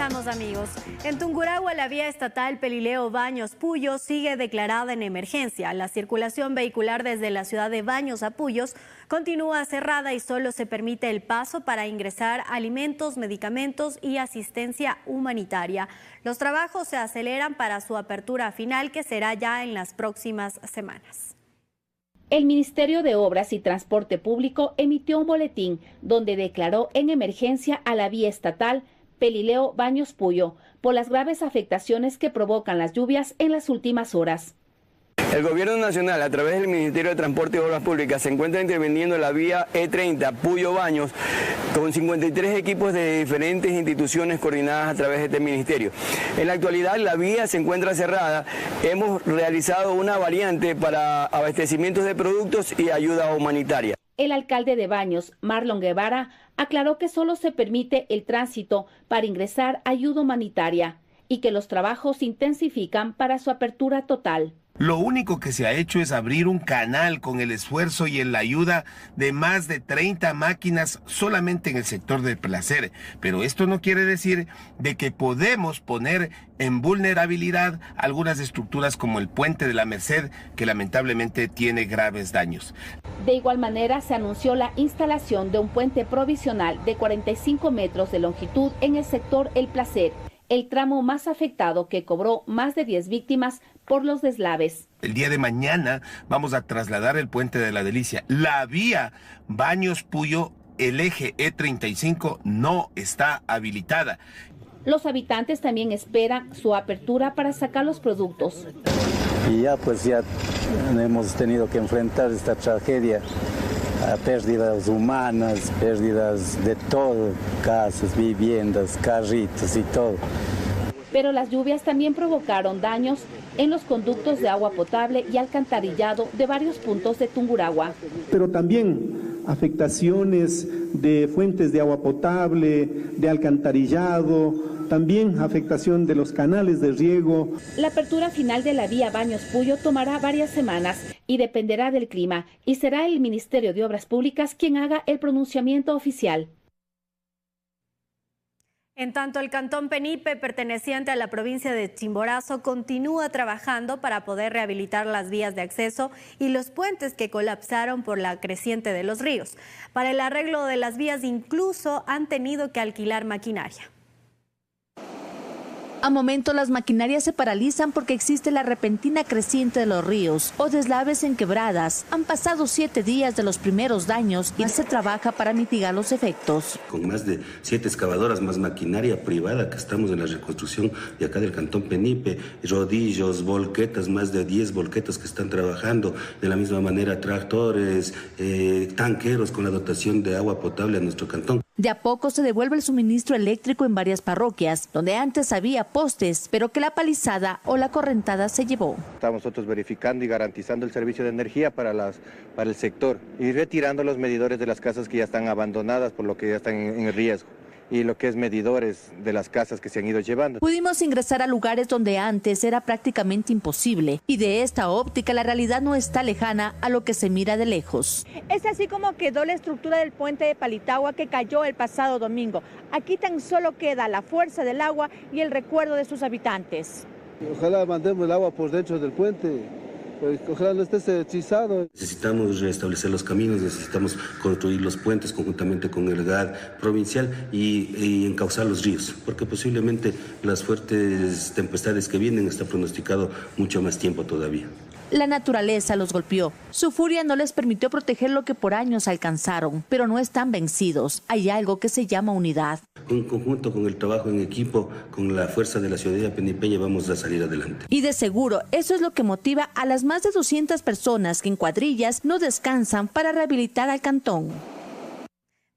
Regresamos, amigos. En Tungurahua, la vía estatal Pelileo Baños Puyo sigue declarada en emergencia. La circulación vehicular desde la ciudad de Baños a Puyos continúa cerrada y solo se permite el paso para ingresar alimentos, medicamentos y asistencia humanitaria. Los trabajos se aceleran para su apertura final, que será ya en las próximas semanas. El Ministerio de Obras y Transporte Público emitió un boletín donde declaró en emergencia a la vía estatal Pelileo Baños Puyo por las graves afectaciones que provocan las lluvias en las últimas horas. El Gobierno Nacional, a través del Ministerio de Transporte y Obras Públicas, se encuentra interviniendo en la vía E30 Puyo Baños con 53 equipos de diferentes instituciones coordinadas a través de este ministerio. En la actualidad la vía se encuentra cerrada. Hemos realizado una variante para abastecimientos de productos y ayuda humanitaria. El alcalde de Baños, Marlon Guevara, aclaró que solo se permite el tránsito para ingresar ayuda humanitaria y que los trabajos se intensifican para su apertura total. Lo único que se ha hecho es abrir un canal con el esfuerzo y en la ayuda de más de 30 máquinas solamente en el sector del placer. Pero esto no quiere decir de que podemos poner en vulnerabilidad algunas estructuras como el puente de la Merced, que lamentablemente tiene graves daños. De igual manera, se anunció la instalación de un puente provisional de 45 metros de longitud en el sector El Placer, el tramo más afectado, que cobró más de 10 víctimas por los deslaves. El día de mañana vamos a trasladar el puente de la Delicia. La vía Baños Puyo, el eje E35, no está habilitada. Los habitantes también esperan su apertura para sacar los productos. Y ya hemos tenido que enfrentar esta tragedia, a pérdidas humanas, pérdidas de todo, casas, viviendas, carritos y todo. Pero las lluvias también provocaron daños en los conductos de agua potable y alcantarillado de varios puntos de Tungurahua. Pero también afectaciones de fuentes de agua potable, de alcantarillado, también afectación de los canales de riego. La apertura final de la vía Baños Puyo tomará varias semanas y dependerá del clima, y será el Ministerio de Obras Públicas quien haga el pronunciamiento oficial. En tanto, el Cantón Penipe, perteneciente a la provincia de Chimborazo, continúa trabajando para poder rehabilitar las vías de acceso y los puentes que colapsaron por la creciente de los ríos. Para el arreglo de las vías incluso han tenido que alquilar maquinaria. A momento las maquinarias se paralizan porque existe la repentina creciente de los ríos o deslaves en quebradas. Han pasado 7 días de los primeros daños y se trabaja para mitigar los efectos. Con más de 7 excavadoras, más maquinaria privada, que estamos en la reconstrucción de acá del Cantón Penipe, rodillos, volquetas, más de 10 volquetas que están trabajando. De la misma manera, tractores, tanqueros con la dotación de agua potable a nuestro cantón. De a poco se devuelve el suministro eléctrico en varias parroquias, donde antes había postes, pero que la palizada o la correntada se llevó. Estamos nosotros verificando y garantizando el servicio de energía para el sector y retirando los medidores de las casas que ya están abandonadas, por lo que ya están en riesgo, y lo que es medidores de las casas que se han ido llevando. Pudimos ingresar a lugares donde antes era prácticamente imposible, y de esta óptica la realidad no está lejana a lo que se mira de lejos. Es así como quedó la estructura del puente de Palitagua, que cayó el pasado domingo. Aquí tan solo queda la fuerza del agua y el recuerdo de sus habitantes. Ojalá mandemos el agua por dentro del puente. Ojalá no esté hechizado. Necesitamos restablecer los caminos, necesitamos construir los puentes conjuntamente con el GAD provincial y encauzar los ríos, porque posiblemente las fuertes tempestades que vienen está pronosticado mucho más tiempo todavía. La naturaleza los golpeó. Su furia no les permitió proteger lo que por años alcanzaron, pero no están vencidos. Hay algo que se llama unidad. En conjunto con el trabajo en equipo, con la fuerza de la ciudadanía penipeña, vamos a salir adelante. Y de seguro, eso es lo que motiva a las más de 200 personas que en cuadrillas no descansan para rehabilitar al cantón.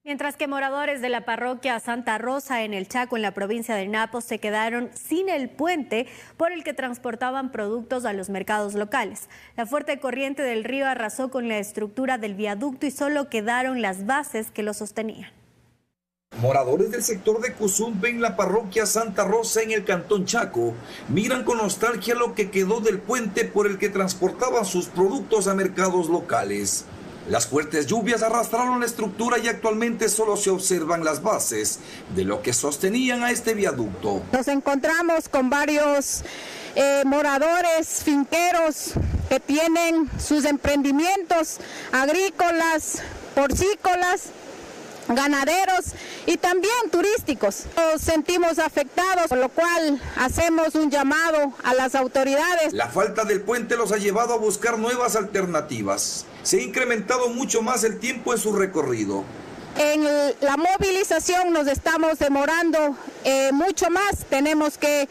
Mientras que moradores de la parroquia Santa Rosa en el Chaco, en la provincia de Napo, se quedaron sin el puente por el que transportaban productos a los mercados locales. La fuerte corriente del río arrasó con la estructura del viaducto y solo quedaron las bases que lo sostenían. Moradores del sector de Cuzumpe en la parroquia Santa Rosa en el Cantón Chaco miran con nostalgia lo que quedó del puente por el que transportaban sus productos a mercados locales. Las fuertes lluvias arrastraron la estructura y actualmente solo se observan las bases de lo que sostenían a este viaducto. Nos encontramos con varios moradores, finqueros que tienen sus emprendimientos agrícolas, porcícolas, ganaderos y también turísticos. Nos sentimos afectados, por lo cual hacemos un llamado a las autoridades. La falta del puente los ha llevado a buscar nuevas alternativas. Se ha incrementado mucho más el tiempo en su recorrido. En la movilización nos estamos demorando mucho más. Tenemos que,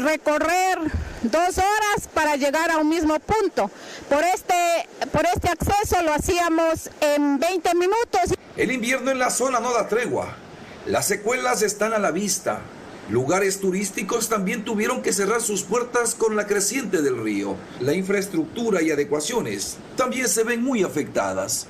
recorrer 2 horas para llegar a un mismo punto. Por este acceso lo hacíamos en 20 minutos. El invierno en la zona no da tregua. Las secuelas están a la vista. Lugares turísticos también tuvieron que cerrar sus puertas con la creciente del río. La infraestructura y adecuaciones también se ven muy afectadas.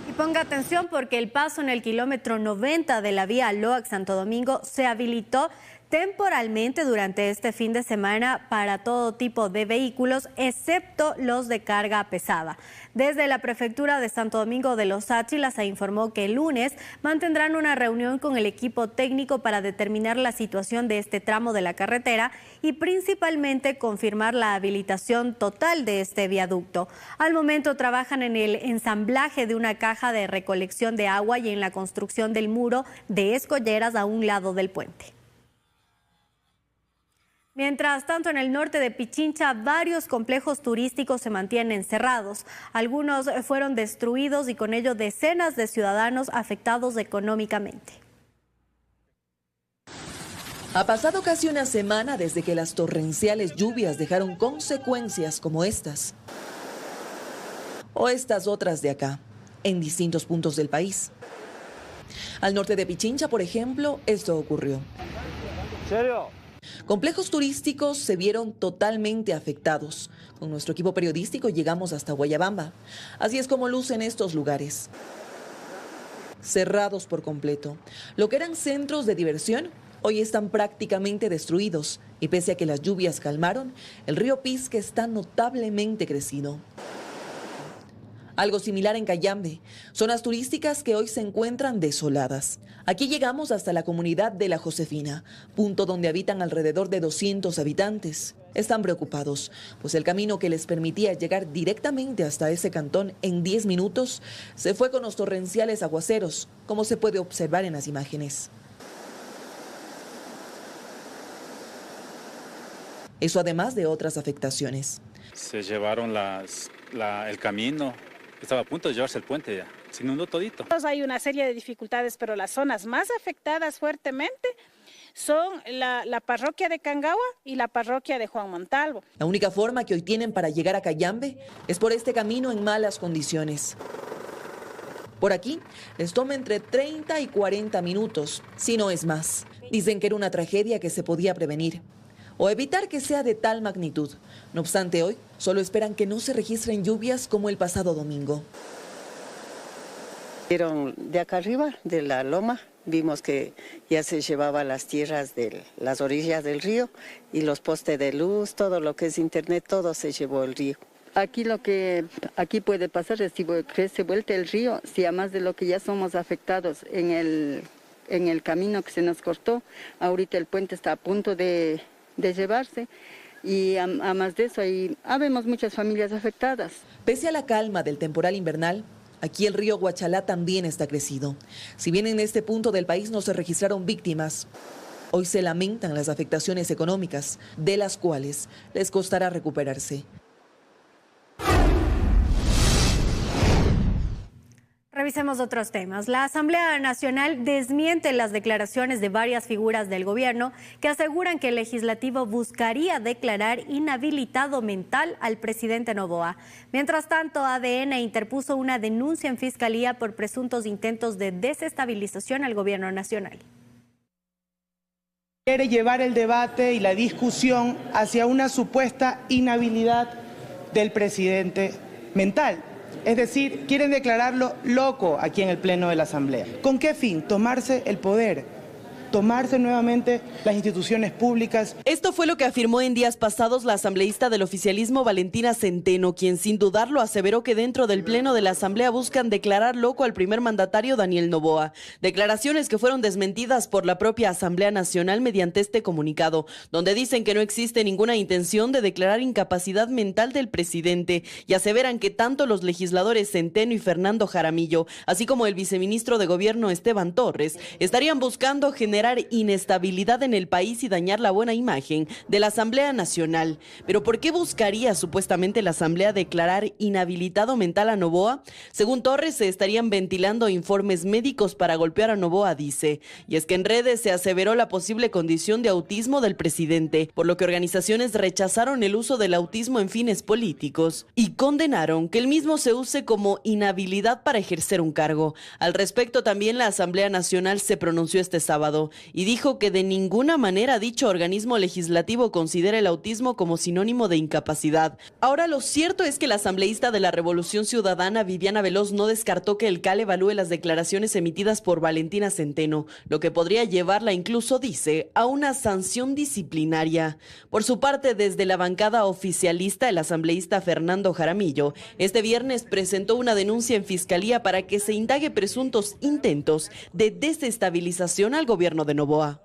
Y ponga atención porque el paso en el kilómetro 90 de la vía Loac-Santo Domingo se habilitó temporalmente durante este fin de semana para todo tipo de vehículos, excepto los de carga pesada. Desde la Prefectura de Santo Domingo de los Áchilas se informó que el lunes mantendrán una reunión con el equipo técnico para determinar la situación de este tramo de la carretera y principalmente confirmar la habilitación total de este viaducto. Al momento trabajan en el ensamblaje de una caja de recolección de agua y en la construcción del muro de escolleras a un lado del puente. Mientras tanto, en el norte de Pichincha, varios complejos turísticos se mantienen cerrados. Algunos fueron destruidos y con ello decenas de ciudadanos afectados económicamente. Ha pasado casi una semana desde que las torrenciales lluvias dejaron consecuencias como estas. O estas otras de acá, en distintos puntos del país. Al norte de Pichincha, por ejemplo, esto ocurrió. ¿En serio? Complejos turísticos se vieron totalmente afectados. Con nuestro equipo periodístico llegamos hasta Guayabamba. Así es como lucen estos lugares. Cerrados por completo. Lo que eran centros de diversión, hoy están prácticamente destruidos. Y pese a que las lluvias calmaron, el río Pisque está notablemente crecido. Algo similar en Cayambe, zonas turísticas que hoy se encuentran desoladas. Aquí llegamos hasta la comunidad de La Josefina, punto donde habitan alrededor de 200 habitantes. Están preocupados, pues el camino que les permitía llegar directamente hasta ese cantón en 10 minutos se fue con los torrenciales aguaceros, como se puede observar en las imágenes. Eso además de otras afectaciones. Se llevaron el camino. Estaba a punto de llevarse el puente ya, se inundó todito. Hay una serie de dificultades, pero las zonas más afectadas fuertemente son la parroquia de Cangagua y la parroquia de Juan Montalvo. La única forma que hoy tienen para llegar a Cayambe es por este camino en malas condiciones. Por aquí les toma entre 30 y 40 minutos, si no es más. Dicen que era una tragedia que se podía prevenir o evitar que sea de tal magnitud. No obstante, hoy solo esperan que no se registren lluvias como el pasado domingo. De acá arriba, de la loma, vimos que ya se llevaba las tierras de las orillas del río y los postes de luz, todo lo que es internet, todo se llevó el río. Aquí lo que puede pasar es que se vuelve el río, si además de lo que ya somos afectados en el camino que se nos cortó, ahorita el puente está a punto de llevarse y además de eso habemos muchas familias afectadas. Pese a la calma del temporal invernal, aquí el río Guachalá también está crecido. Si bien en este punto del país no se registraron víctimas, hoy se lamentan las afectaciones económicas, de las cuales les costará recuperarse. Revisemos otros temas. La Asamblea Nacional desmiente las declaraciones de varias figuras del gobierno que aseguran que el legislativo buscaría declarar inhabilitado mental al presidente Noboa. Mientras tanto, ADN interpuso una denuncia en Fiscalía por presuntos intentos de desestabilización al gobierno nacional. Quiere llevar el debate y la discusión hacia una supuesta inhabilidad del presidente mental. Es decir, quieren declararlo loco aquí en el Pleno de la Asamblea. ¿Con qué fin? Tomarse el poder. tomarse nuevamente las instituciones públicas. Esto fue lo que afirmó en días pasados la asambleísta del oficialismo Valentina Centeno, quien sin dudarlo aseveró que dentro del pleno de la asamblea buscan declarar loco al primer mandatario Daniel Noboa. Declaraciones que fueron desmentidas por la propia Asamblea Nacional mediante este comunicado, donde dicen que no existe ninguna intención de declarar incapacidad mental del presidente y aseveran que tanto los legisladores Centeno y Fernando Jaramillo, así como el viceministro de Gobierno Esteban Torres, estarían buscando generar inestabilidad en el país y dañar la buena imagen de la Asamblea Nacional. Pero ¿por qué buscaría supuestamente la Asamblea declarar inhabilitado mental a Noboa? Según Torres, se estarían ventilando informes médicos para golpear a Noboa, dice. Y es que en redes se aseveró la posible condición de autismo del presidente, por lo que organizaciones rechazaron el uso del autismo en fines políticos y condenaron que el mismo se use como inhabilidad para ejercer un cargo. Al respecto, también la Asamblea Nacional se pronunció este sábado y dijo que de ninguna manera dicho organismo legislativo considera el autismo como sinónimo de incapacidad. Ahora, lo cierto es que la asambleísta de la Revolución Ciudadana, Viviana Veloz, no descartó que el CAL evalúe las declaraciones emitidas por Valentina Centeno, lo que podría llevarla incluso, dice, a una sanción disciplinaria. Por su parte, desde la bancada oficialista, el asambleísta Fernando Jaramillo, este viernes presentó una denuncia en Fiscalía para que se indague presuntos intentos de desestabilización al gobierno de Noboa.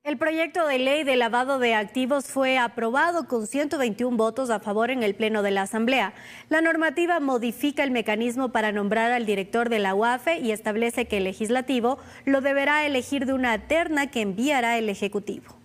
El proyecto de ley de lavado de activos fue aprobado con 121 votos a favor en el Pleno de la Asamblea. La normativa modifica el mecanismo para nombrar al director de la UAFE y establece que el legislativo lo deberá elegir de una terna que enviará el Ejecutivo.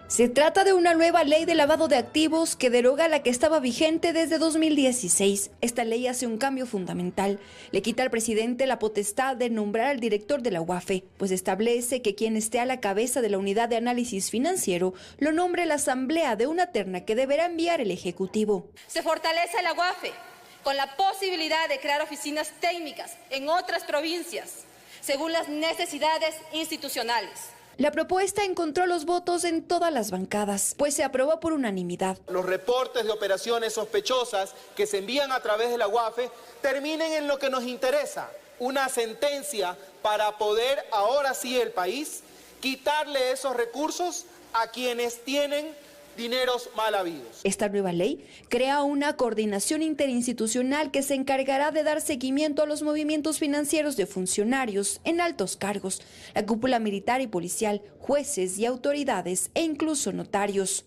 Se trata de una nueva ley de lavado de activos que deroga la que estaba vigente desde 2016. Esta ley hace un cambio fundamental. Le quita al presidente la potestad de nombrar al director de la UAFE, pues establece que quien esté a la cabeza de la unidad de análisis financiero lo nombre la asamblea de una terna que deberá enviar el Ejecutivo. Se fortalece la UAFE con la posibilidad de crear oficinas técnicas en otras provincias, según las necesidades institucionales. La propuesta encontró los votos en todas las bancadas, pues se aprobó por unanimidad. Los reportes de operaciones sospechosas que se envían a través de la UAFE terminen en lo que nos interesa, una sentencia para poder, ahora sí, el país, quitarle esos recursos a quienes tienen dineros mal habidos. Esta nueva ley crea una coordinación interinstitucional que se encargará de dar seguimiento a los movimientos financieros de funcionarios en altos cargos, la cúpula militar y policial, jueces y autoridades e incluso notarios.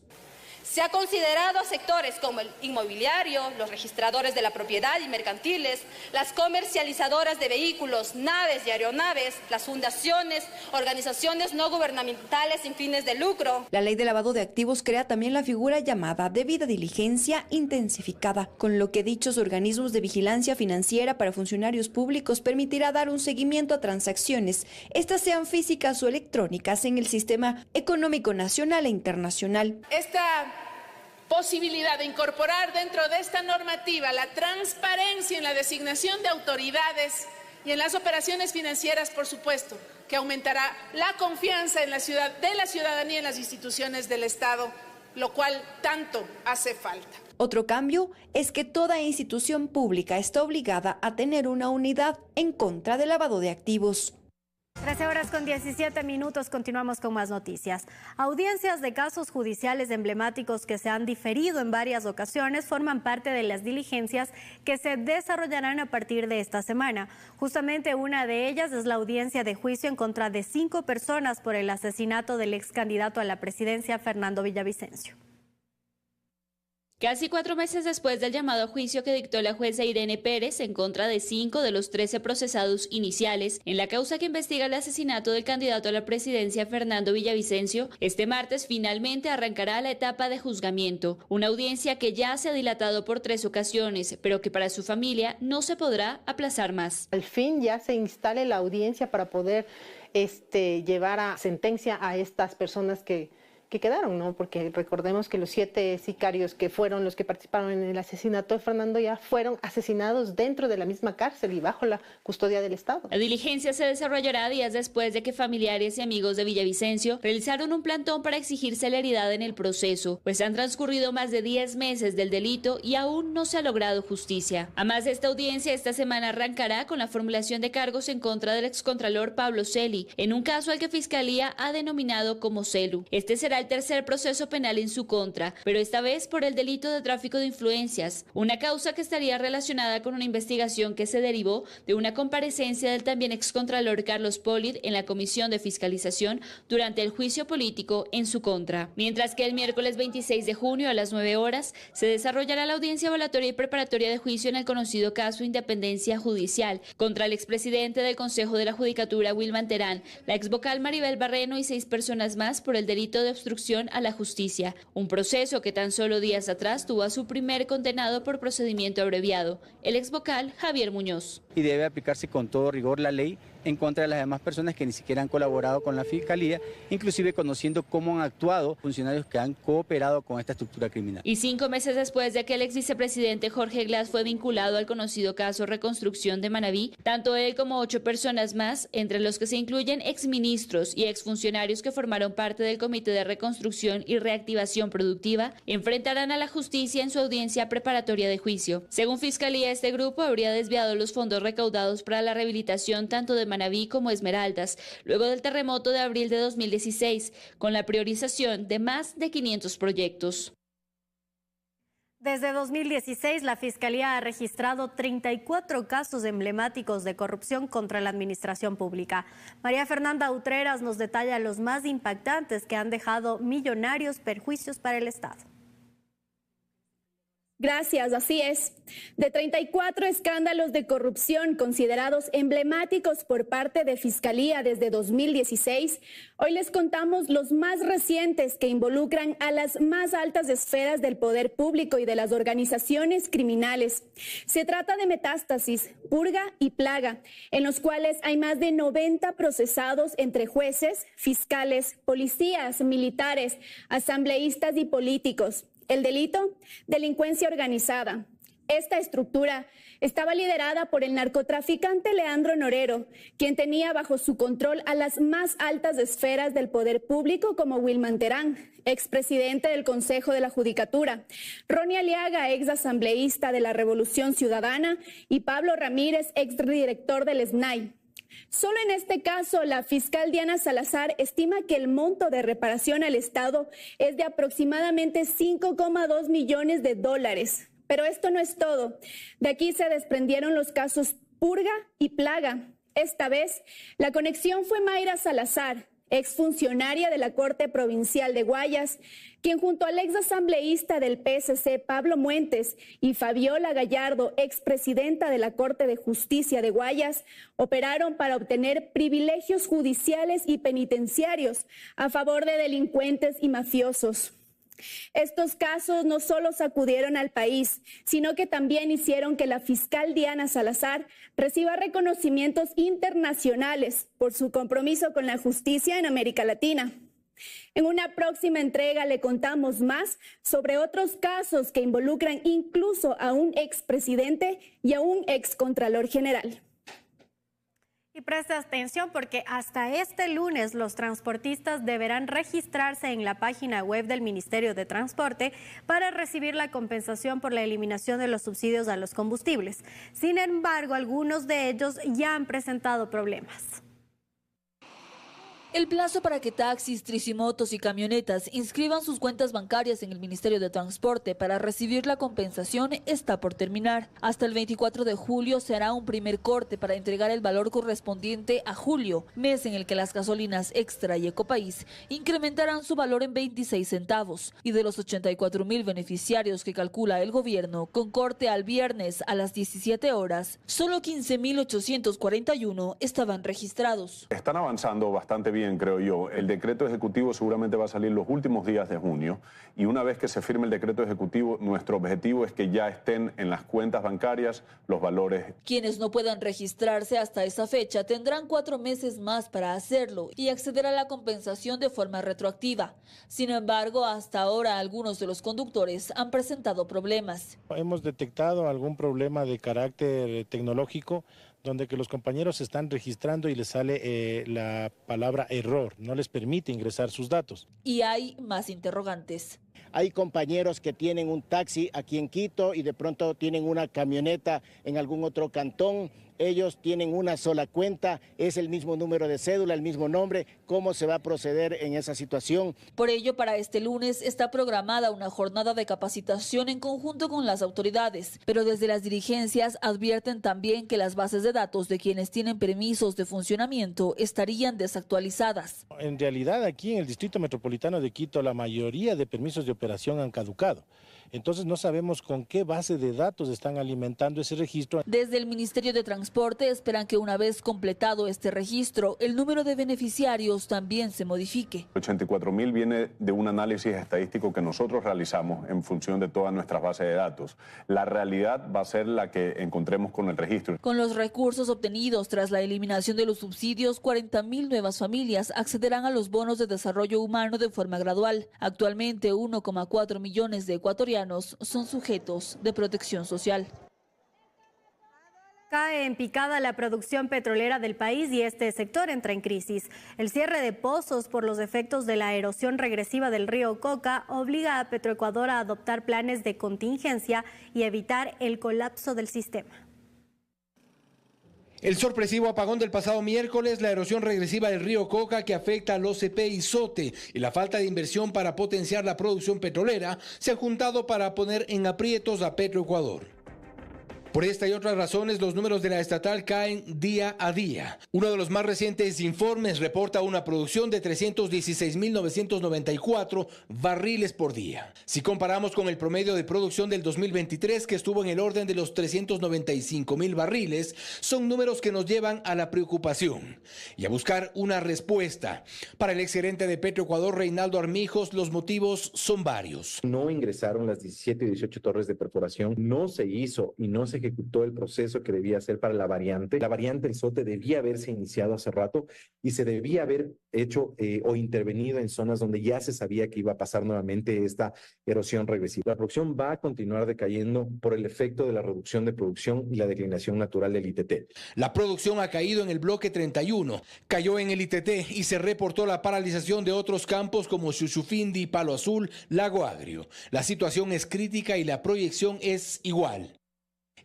Se ha considerado a sectores como el inmobiliario, los registradores de la propiedad y mercantiles, las comercializadoras de vehículos, naves y aeronaves, las fundaciones, organizaciones no gubernamentales sin fines de lucro. La ley de lavado de activos crea también la figura llamada debida diligencia intensificada, con lo que dichos organismos de vigilancia financiera para funcionarios públicos permitirá dar un seguimiento a transacciones, estas sean físicas o electrónicas, en el sistema económico nacional e internacional. Esta posibilidad de incorporar dentro de esta normativa la transparencia en la designación de autoridades y en las operaciones financieras, por supuesto, que aumentará la confianza en de la ciudadanía en las instituciones del Estado, lo cual tanto hace falta. Otro cambio es que toda institución pública está obligada a tener una unidad en contra del lavado de activos. 13:17, continuamos con más noticias. Audiencias de casos judiciales emblemáticos que se han diferido en varias ocasiones forman parte de las diligencias que se desarrollarán a partir de esta semana. Justamente una de ellas es la audiencia de juicio en contra de 5 personas por el asesinato del ex candidato a la presidencia Fernando Villavicencio. Casi 4 meses después del llamado a juicio que dictó la jueza Irene Pérez en contra de 5 de los 13 procesados iniciales en la causa que investiga el asesinato del candidato a la presidencia Fernando Villavicencio, este martes finalmente arrancará la etapa de juzgamiento, una audiencia que ya se ha dilatado por 3 ocasiones, pero que para su familia no se podrá aplazar más. Al fin ya se instale la audiencia para poder llevar a sentencia a estas personas que que quedaron, ¿no? Porque recordemos que los 7 sicarios que fueron los que participaron en el asesinato de Fernando ya fueron asesinados dentro de la misma cárcel y bajo la custodia del Estado. La diligencia se desarrollará días después de que familiares y amigos de Villavicencio realizaron un plantón para exigir celeridad en el proceso, pues han transcurrido más de 10 meses del delito y aún no se ha logrado justicia. A más de esta audiencia, esta semana arrancará con la formulación de cargos en contra del excontralor Pablo Celi, en un caso al que Fiscalía ha denominado como Celu. Este será el tercer proceso penal en su contra, pero esta vez por el delito de tráfico de influencias, una causa que estaría relacionada con una investigación que se derivó de una comparecencia del también excontralor Carlos Polit en la Comisión de Fiscalización durante el juicio político en su contra. Mientras que el miércoles 26 de junio a las 9 horas se desarrollará la audiencia evaluatoria y preparatoria de juicio en el conocido caso Independencia Judicial contra el expresidente del Consejo de la Judicatura Wilman Terán, la exvocal Maribel Barreno y 6 personas más por el delito de obstrucción a la justicia, un proceso que tan solo días atrás tuvo a su primer condenado por procedimiento abreviado, el exvocal Javier Muñoz. Y debe aplicarse con todo rigor la ley en contra de las demás personas que ni siquiera han colaborado con la Fiscalía, inclusive conociendo cómo han actuado funcionarios que han cooperado con esta estructura criminal. Y 5 meses después de que el ex vicepresidente Jorge Glass fue vinculado al conocido caso Reconstrucción de Manabí, tanto él como 8 personas más, entre los que se incluyen exministros y exfuncionarios que formaron parte del Comité de Reconstrucción y Reactivación Productiva, enfrentarán a la justicia en su audiencia preparatoria de juicio. Según Fiscalía, este grupo habría desviado los fondos recaudados para la rehabilitación tanto de Manabí como Esmeraldas, luego del terremoto de abril de 2016, con la priorización de más de 500 proyectos. Desde 2016, la Fiscalía ha registrado 34 casos emblemáticos de corrupción contra la administración pública. María Fernanda Utreras nos detalla los más impactantes que han dejado millonarios perjuicios para el Estado. Gracias, así es. De 34 escándalos de corrupción considerados emblemáticos por parte de Fiscalía desde 2016, hoy les contamos los más recientes que involucran a las más altas esferas del poder público y de las organizaciones criminales. Se trata de Metástasis, Purga y Plaga, en los cuales hay más de 90 procesados entre jueces, fiscales, policías, militares, asambleístas y políticos. El delito, delincuencia organizada. Esta estructura estaba liderada por el narcotraficante Leandro Norero, quien tenía bajo su control a las más altas esferas del poder público como Wilman Terán, expresidente del Consejo de la Judicatura, Ronnie Aliaga, ex asambleísta de la Revolución Ciudadana, y Pablo Ramírez, exdirector del SNAI. Solo en este caso, la fiscal Diana Salazar estima que el monto de reparación al Estado es de aproximadamente $5,2 millones. Pero esto no es todo. De aquí se desprendieron los casos Purga y Plaga. Esta vez, la conexión fue Mayra Salazar, exfuncionaria de la Corte Provincial de Guayas, quien junto al exasambleísta del PSC Pablo Muentes y Fabiola Gallardo, expresidenta de la Corte de Justicia de Guayas, operaron para obtener privilegios judiciales y penitenciarios a favor de delincuentes y mafiosos. Estos casos no solo sacudieron al país, sino que también hicieron que la fiscal Diana Salazar reciba reconocimientos internacionales por su compromiso con la justicia en América Latina. En una próxima entrega le contamos más sobre otros casos que involucran incluso a un expresidente y a un excontralor general. Y presta atención porque hasta este lunes los transportistas deberán registrarse en la página web del Ministerio de Transporte para recibir la compensación por la eliminación de los subsidios a los combustibles. Sin embargo, algunos de ellos ya han presentado problemas. El plazo para que taxis, tricimotos y camionetas inscriban sus cuentas bancarias en el Ministerio de Transporte para recibir la compensación está por terminar. Hasta el 24 de julio se hará un primer corte para entregar el valor correspondiente a julio, mes en el que las gasolinas Extra y Ecopaís incrementarán su valor en 26 centavos. Y de los 84,000 beneficiarios que calcula el gobierno, con corte al viernes a las 17 horas, solo 15,841 estaban registrados. Están avanzando bastante bien bien, creo yo. El decreto ejecutivo seguramente va a salir los últimos días de junio y una vez que se firme el decreto ejecutivo, nuestro objetivo es que ya estén en las cuentas bancarias los valores. Quienes no puedan registrarse hasta esa fecha tendrán 4 meses más para hacerlo y acceder a la compensación de forma retroactiva. Sin embargo, hasta ahora algunos de los conductores han presentado problemas. Hemos detectado algún problema de carácter tecnológico donde que los compañeros se están registrando y les sale la palabra error, no les permite ingresar sus datos. Y hay más interrogantes. Hay compañeros que tienen un taxi aquí en Quito y de pronto tienen una camioneta en algún otro cantón. Ellos tienen una sola cuenta, es el mismo número de cédula, el mismo nombre. ¿Cómo se va a proceder en esa situación? Por ello, para este lunes está programada una jornada de capacitación en conjunto con las autoridades, pero desde las dirigencias advierten también que las bases de datos de quienes tienen permisos de funcionamiento estarían desactualizadas. En realidad, aquí en el Distrito Metropolitano de Quito, la mayoría de permisos de operación han caducado. Entonces no sabemos con qué base de datos están alimentando ese registro. Desde el Ministerio de Transporte esperan que una vez completado este registro, el número de beneficiarios también se modifique. 84.000 viene de un análisis estadístico que nosotros realizamos en función de todas nuestras bases de datos. La realidad va a ser la que encontremos con el registro. Con los recursos obtenidos tras la eliminación de los subsidios, 40.000 nuevas familias accederán a los bonos de desarrollo humano de forma gradual. Actualmente, 1,4 millones de ecuatorianos son sujetos de protección social. Cae en picada la producción petrolera del país y este sector entra en crisis. El cierre de pozos por los efectos de la erosión regresiva del río Coca obliga a Petroecuador a adoptar planes de contingencia y evitar el colapso del sistema. El sorpresivo apagón del pasado miércoles, la erosión regresiva del río Coca que afecta al OCP y SOTE y la falta de inversión para potenciar la producción petrolera se han juntado para poner en aprietos a Petroecuador. Por esta y otras razones, los números de la estatal caen día a día. Uno de los más recientes informes reporta una producción de 316.994 barriles por día. Si comparamos con el promedio de producción del 2023, que estuvo en el orden de los 395.000 barriles, son números que nos llevan a la preocupación y a buscar una respuesta. Para el exgerente de Petroecuador, Reinaldo Armijos, los motivos son varios. No ingresaron las 17 y 18 torres de perforación, no se hizo y no se ejecutó el proceso que debía hacer para la variante. La variante del SOTE debía haberse iniciado hace rato y se debía haber hecho o intervenido en zonas donde ya se sabía que iba a pasar nuevamente esta erosión regresiva. La producción va a continuar decayendo por el efecto de la reducción de producción y la declinación natural del ITT. La producción ha caído en el bloque 31, cayó en el ITT y se reportó la paralización de otros campos como Chuchufindi, Palo Azul, Lago Agrio. La situación es crítica y la proyección es igual.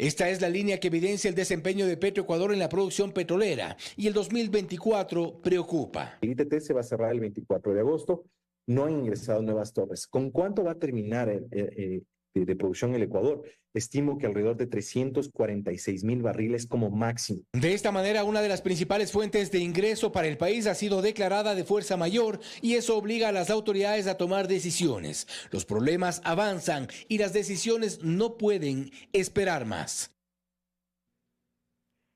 Esta es la línea que evidencia el desempeño de Petroecuador en la producción petrolera y el 2024 preocupa. El ITT se va a cerrar el 24 de agosto, no han ingresado nuevas torres. ¿Con cuánto va a terminar de producción el Ecuador? Estimo que alrededor de 346.000 barriles como máximo. De esta manera, una de las principales fuentes de ingreso para el país ha sido declarada de fuerza mayor y eso obliga a las autoridades a tomar decisiones. Los problemas avanzan y las decisiones no pueden esperar más.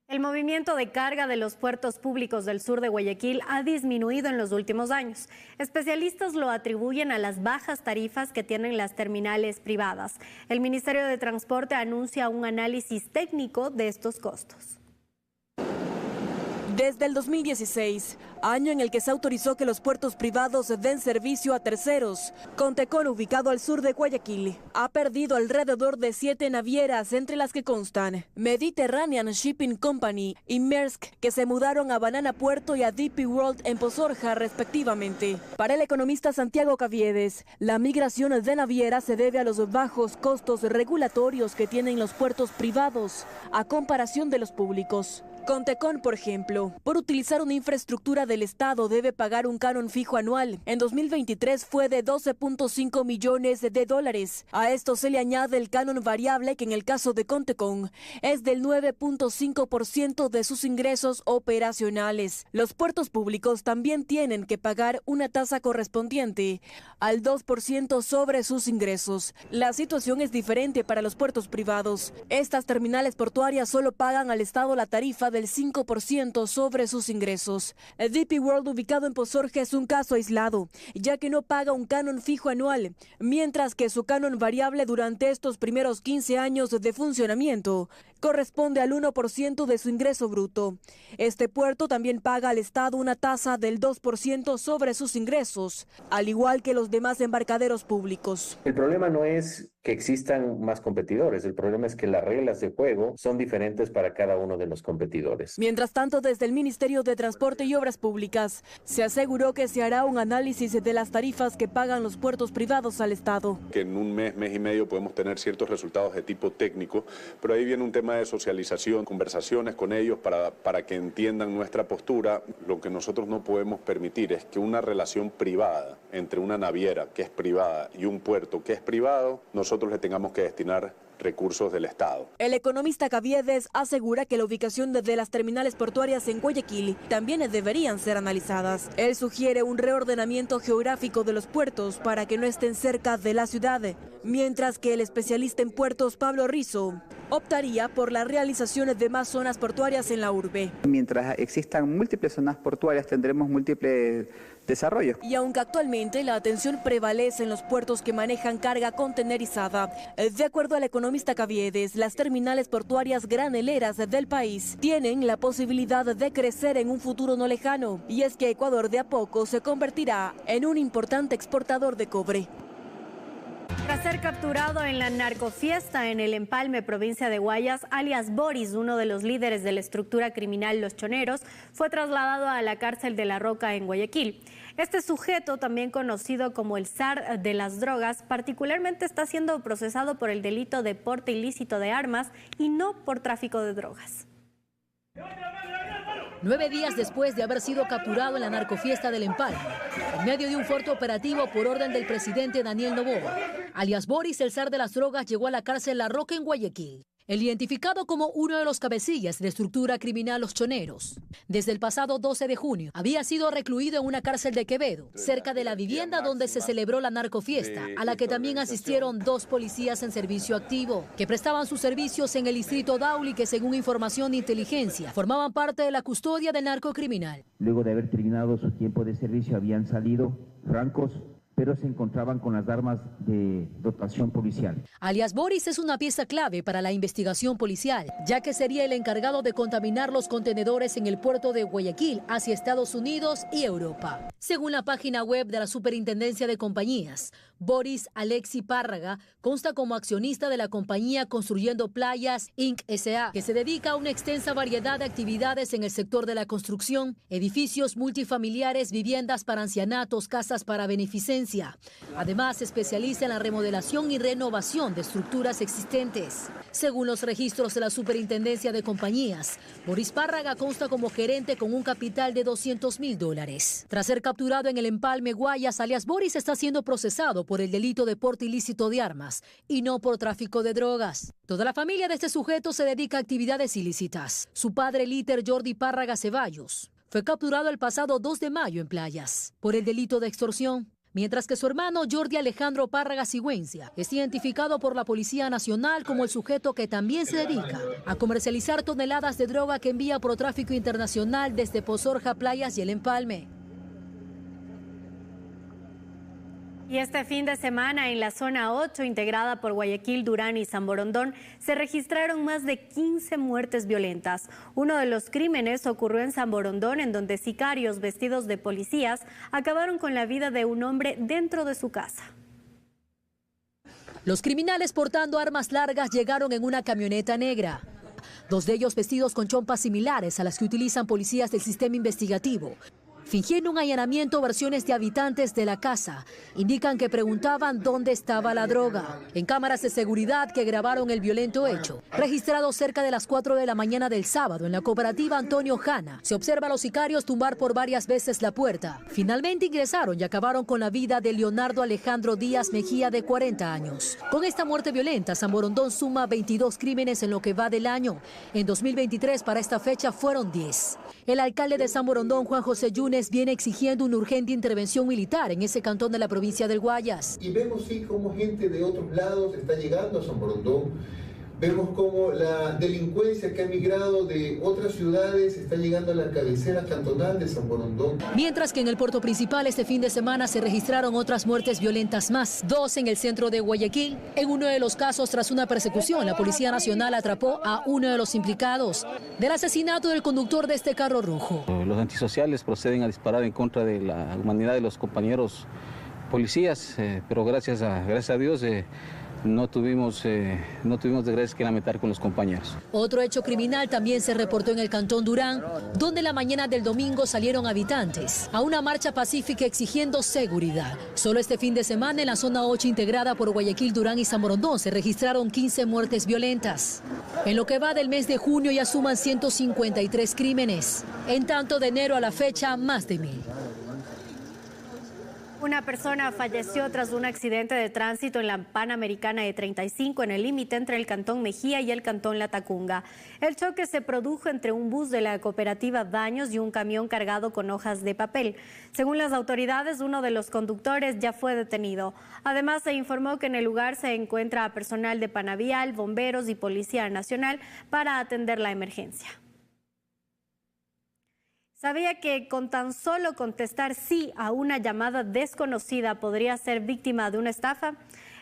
El movimiento de carga de los puertos públicos del sur de Guayaquil ha disminuido en los últimos años. Especialistas lo atribuyen a las bajas tarifas que tienen las terminales privadas. El Ministerio de Transporte anuncia un análisis técnico de estos costos. Desde el 2016, año en el que se autorizó que los puertos privados den servicio a terceros, Contecon, ubicado al sur de Guayaquil, ha perdido alrededor de 7 navieras, entre las que constan Mediterranean Shipping Company y Maersk, que se mudaron a Banana Puerto y a DP World en Pozorja, respectivamente. Para el economista Santiago Caviedes, la migración de navieras se debe a los bajos costos regulatorios que tienen los puertos privados, a comparación de los públicos. Contecon, por ejemplo, por utilizar una infraestructura del Estado debe pagar un canon fijo anual. En 2023 fue de $12.5 millones. A esto se le añade el canon variable, que en el caso de Contecon es del 9.5% de sus ingresos operacionales. Los puertos públicos también tienen que pagar una tasa correspondiente al 2% sobre sus ingresos. La situación es diferente para los puertos privados. Estas terminales portuarias solo pagan al Estado la tarifa del 5% sobre sus ingresos. DP DP World, ubicado en Pozorja, es un caso aislado, ya que no paga un canon fijo anual, mientras que su canon variable durante estos primeros 15 años de funcionamiento corresponde al 1% de su ingreso bruto. Este puerto también paga al Estado una tasa del 2% sobre sus ingresos, al igual que los demás embarcaderos públicos. El problema no es que existan más competidores, el problema es que las reglas de juego son diferentes para cada uno de los competidores. Mientras tanto, desde el Ministerio de Transporte y Obras Públicas se aseguró que se hará un análisis de las tarifas que pagan los puertos privados al Estado. Que en un mes y medio podemos tener ciertos resultados de tipo técnico, pero ahí viene un tema de socialización, conversaciones con ellos para que entiendan nuestra postura. Lo que nosotros no podemos permitir es que una relación privada entre una naviera que es privada y un puerto que es privado, nosotros le tengamos que destinar recursos del Estado. El economista Caviedes asegura que la ubicación de las terminales portuarias en Guayaquil también deberían ser analizadas. Él sugiere un reordenamiento geográfico de los puertos para que no estén cerca de la ciudad, mientras que el especialista en puertos Pablo Rizo optaría por la realización de más zonas portuarias en la urbe. Mientras existan múltiples zonas portuarias tendremos múltiples desarrollos. Y aunque actualmente la atención prevalece en los puertos que manejan carga contenerizada, de acuerdo al economista Caviedes, las terminales portuarias graneleras del país tienen la posibilidad de crecer en un futuro no lejano, y es que Ecuador de a poco se convertirá en un importante exportador de cobre. Tras ser capturado en la narcofiesta en el Empalme, provincia de Guayas, alias Boris, uno de los líderes de la estructura criminal Los Choneros, fue trasladado a la cárcel de La Roca en Guayaquil. Este sujeto, también conocido como el zar de las drogas, particularmente está siendo procesado por el delito de porte ilícito de armas y no por tráfico de drogas. 9 días después de haber sido capturado en la narcofiesta del Empalme, en medio de un fuerte operativo por orden del presidente Daniel Noboa, alias Boris, el zar de las drogas, llegó a la cárcel La Roca en Guayaquil. El identificado como uno de los cabecillas de la estructura criminal Los Choneros, desde el pasado 12 de junio había sido recluido en una cárcel de Quevedo, cerca de la vivienda donde se celebró la narcofiesta, a la que también asistieron 2 policías en servicio activo, que prestaban sus servicios en el distrito Dauli, que según información de inteligencia, formaban parte de la custodia del narcocriminal. Luego de haber terminado su tiempo de servicio habían salido francos, pero se encontraban con las armas de dotación policial. Alias Boris es una pieza clave para la investigación policial, ya que sería el encargado de contaminar los contenedores en el puerto de Guayaquil hacia Estados Unidos y Europa. Según la página web de la Superintendencia de Compañías, Boris Alexi Párraga consta como accionista de la compañía Construyendo Playas Inc. S.A., que se dedica a una extensa variedad de actividades en el sector de la construcción, edificios multifamiliares, viviendas para ancianatos, casas para beneficencia. Además, se especializa en la remodelación y renovación de estructuras existentes. Según los registros de la Superintendencia de Compañías, Boris Párraga consta como gerente con un capital de $200.000. Tras ser capturado en el Empalme, Guayas, alias Boris está siendo procesado por el delito de porte ilícito de armas y no por tráfico de drogas. Toda la familia de este sujeto se dedica a actividades ilícitas. Su padre, Líter Jordi Párraga Ceballos, fue capturado el pasado 2 de mayo en Playas por el delito de extorsión, mientras que su hermano Jordi Alejandro Párraga Sigüencia es identificado por la Policía Nacional como el sujeto que también se dedica a comercializar toneladas de droga que envía por tráfico internacional desde Pozorja, Playas y el Empalme. Y este fin de semana en la zona 8, integrada por Guayaquil, Durán y San Borondón, se registraron más de 15 muertes violentas. Uno de los crímenes ocurrió en San Borondón, en donde sicarios vestidos de policías acabaron con la vida de un hombre dentro de su casa. Los criminales portando armas largas llegaron en una camioneta negra. 2 de ellos vestidos con chompas similares a las que utilizan policías del sistema investigativo. Fingiendo un allanamiento, versiones de habitantes de la casa indican que preguntaban dónde estaba la droga. En cámaras de seguridad que grabaron el violento hecho, registrado cerca de las 4 de la mañana del sábado en la cooperativa Antonio Jana, se observa a los sicarios tumbar por varias veces la puerta. Finalmente ingresaron y acabaron con la vida de Leonardo Alejandro Díaz Mejía, de 40 años. Con esta muerte violenta, San Borondón suma 22 crímenes en lo que va del año. En 2023, para esta fecha, fueron 10. El alcalde de San Borondón, Juan José Yunes, viene exigiendo una urgente intervención militar en ese cantón de la provincia del Guayas. Y vemos sí cómo gente de otros lados está llegando a San Borondón, Vemos cómo la delincuencia que ha migrado de otras ciudades está llegando a la cabecera cantonal de San Borondón. Mientras que en el puerto principal este fin de semana se registraron otras muertes violentas más, 2 en el centro de Guayaquil. En uno de los casos, tras una persecución, la Policía Nacional atrapó a uno de los implicados del asesinato del conductor de este carro rojo. Los antisociales proceden a disparar en contra de la humanidad de los compañeros policías, pero gracias a Dios no tuvimos desgracias que lamentar con los compañeros. Otro hecho criminal también se reportó en el cantón Durán, donde la mañana del domingo salieron habitantes a una marcha pacífica exigiendo seguridad. Solo este fin de semana en la zona 8 integrada por Guayaquil, Durán y San Borondón se registraron 15 muertes violentas. En lo que va del mes de junio ya suman 153 crímenes. En tanto, de enero a la fecha, más de 1000. Una persona falleció tras un accidente de tránsito en la Panamericana de 35 en el límite entre el cantón Mejía y el cantón Latacunga. El choque se produjo entre un bus de la cooperativa Baños y un camión cargado con hojas de papel. Según las autoridades, uno de los conductores ya fue detenido. Además, se informó que en el lugar se encuentra personal de Panavial, bomberos y Policía Nacional para atender la emergencia. ¿Sabía que con tan solo contestar sí a una llamada desconocida podría ser víctima de una estafa?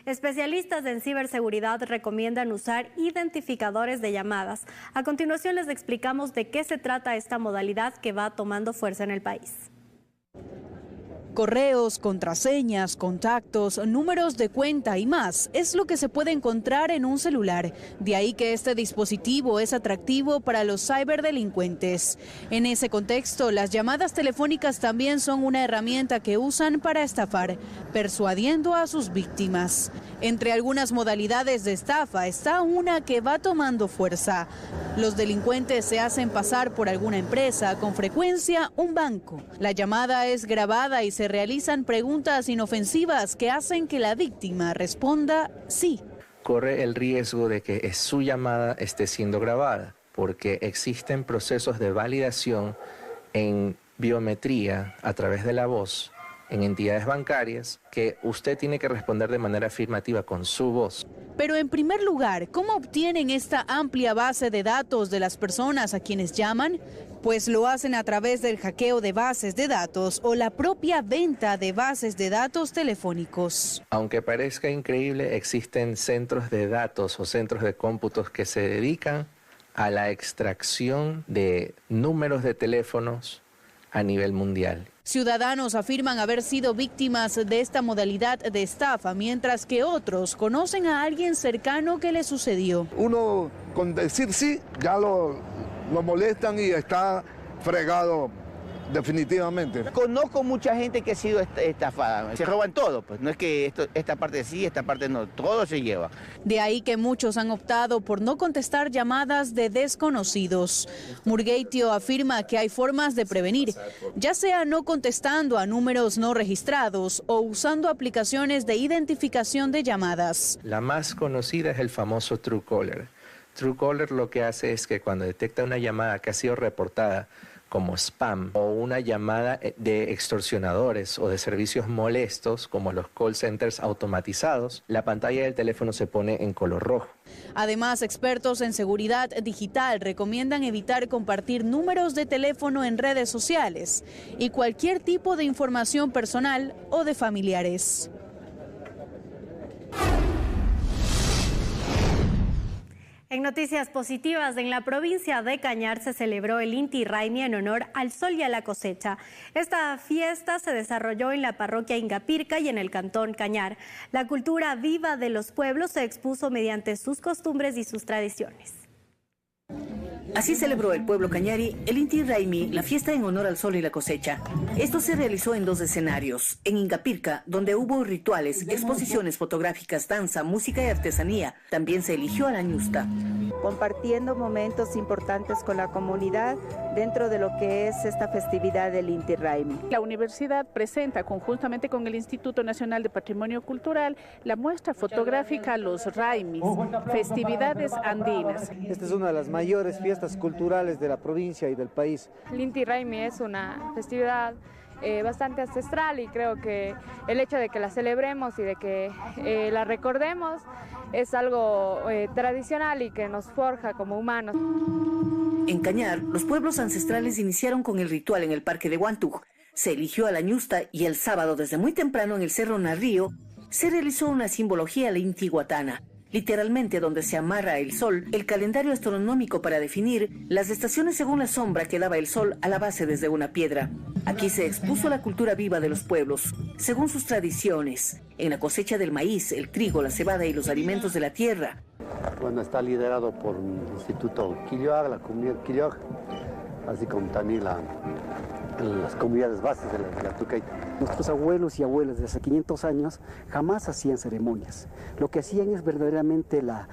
Especialistas en ciberseguridad recomiendan usar identificadores de llamadas. A continuación les explicamos de qué se trata esta modalidad que va tomando fuerza en el país. Correos, contraseñas, contactos, números de cuenta y más es lo que se puede encontrar en un celular. De ahí que este dispositivo es atractivo para los ciberdelincuentes. En ese contexto, las llamadas telefónicas también son una herramienta que usan para estafar, persuadiendo a sus víctimas. Entre algunas modalidades de estafa está una que va tomando fuerza. Los delincuentes se hacen pasar por alguna empresa, con frecuencia un banco. La llamada es grabada y se realizan preguntas inofensivas que hacen que la víctima responda sí. Corre el riesgo de que su llamada esté siendo grabada, porque existen procesos de validación en biometría a través de la voz en entidades bancarias que usted tiene que responder de manera afirmativa con su voz. Pero en primer lugar, ¿cómo obtienen esta amplia base de datos de las personas a quienes llaman? Pues lo hacen a través del hackeo de bases de datos o la propia venta de bases de datos telefónicos. Aunque parezca increíble, existen centros de datos o centros de cómputos que se dedican a la extracción de números de teléfonos a nivel mundial. Ciudadanos afirman haber sido víctimas de esta modalidad de estafa, mientras que otros conocen a alguien cercano que le sucedió. Uno con decir sí, ya lo molestan y está fregado definitivamente. Conozco mucha gente que ha sido estafada, se roban todo, pues no es que esta parte sí, esta parte no, todo se lleva. De ahí que muchos han optado por no contestar llamadas de desconocidos. Murgueitio afirma que hay formas de prevenir, ya sea no contestando a números no registrados o usando aplicaciones de identificación de llamadas. La más conocida es el famoso Truecaller. Truecaller lo que hace es que cuando detecta una llamada que ha sido reportada como spam o una llamada de extorsionadores o de servicios molestos como los call centers automatizados, la pantalla del teléfono se pone en color rojo. Además, expertos en seguridad digital recomiendan evitar compartir números de teléfono en redes sociales y cualquier tipo de información personal o de familiares. En noticias positivas, en la provincia de Cañar se celebró el Inti Raymi en honor al sol y a la cosecha. Esta fiesta se desarrolló en la parroquia Ingapirca y en el cantón Cañar. La cultura viva de los pueblos se expuso mediante sus costumbres y sus tradiciones. Así celebró el pueblo cañari el Inti Raymi, la fiesta en honor al sol y la cosecha. Esto se realizó en 2 escenarios. En Ingapirca, donde hubo rituales, exposiciones fotográficas, danza, música y artesanía. También se eligió a la ñusta. Compartiendo momentos importantes con la comunidad dentro de lo que es esta festividad del Inti Raymi. La universidad presenta conjuntamente con el Instituto Nacional de Patrimonio Cultural la muestra fotográfica Los Raymis, festividades andinas. Esta es una de las mayores fiestas culturales de la provincia y del país. El Inti Raymi es una festividad bastante ancestral y creo que el hecho de que la celebremos y de que la recordemos es algo tradicional y que nos forja como humanos. En Cañar, los pueblos ancestrales iniciaron con el ritual en el Parque de Huántug. Se eligió a la ñusta y el sábado, desde muy temprano en el Cerro Narrío, se realizó una simbología lintihuatana, literalmente donde se amarra el sol, el calendario astronómico para definir las estaciones según la sombra que daba el sol a la base desde una piedra. Aquí se expuso la cultura viva de los pueblos, según sus tradiciones, en la cosecha del maíz, el trigo, la cebada y los alimentos de la tierra. Bueno, está liderado por el Instituto Quilloag, la comunidad Quilloag, así como también las comunidades bases de la Tucaita. Nuestros abuelos y abuelas de hace 500 años jamás hacían ceremonias. Lo que hacían es verdaderamente la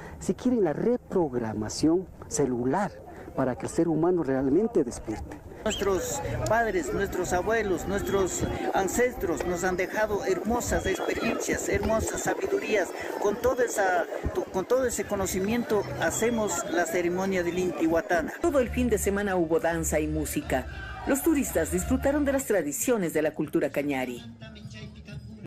reprogramación celular para que el ser humano realmente despierte. Nuestros padres, nuestros abuelos, nuestros ancestros nos han dejado hermosas experiencias, hermosas sabidurías. Con todo ese conocimiento hacemos la ceremonia del Intihuatana. Todo el fin de semana hubo danza y música. Los turistas disfrutaron de las tradiciones de la cultura cañari.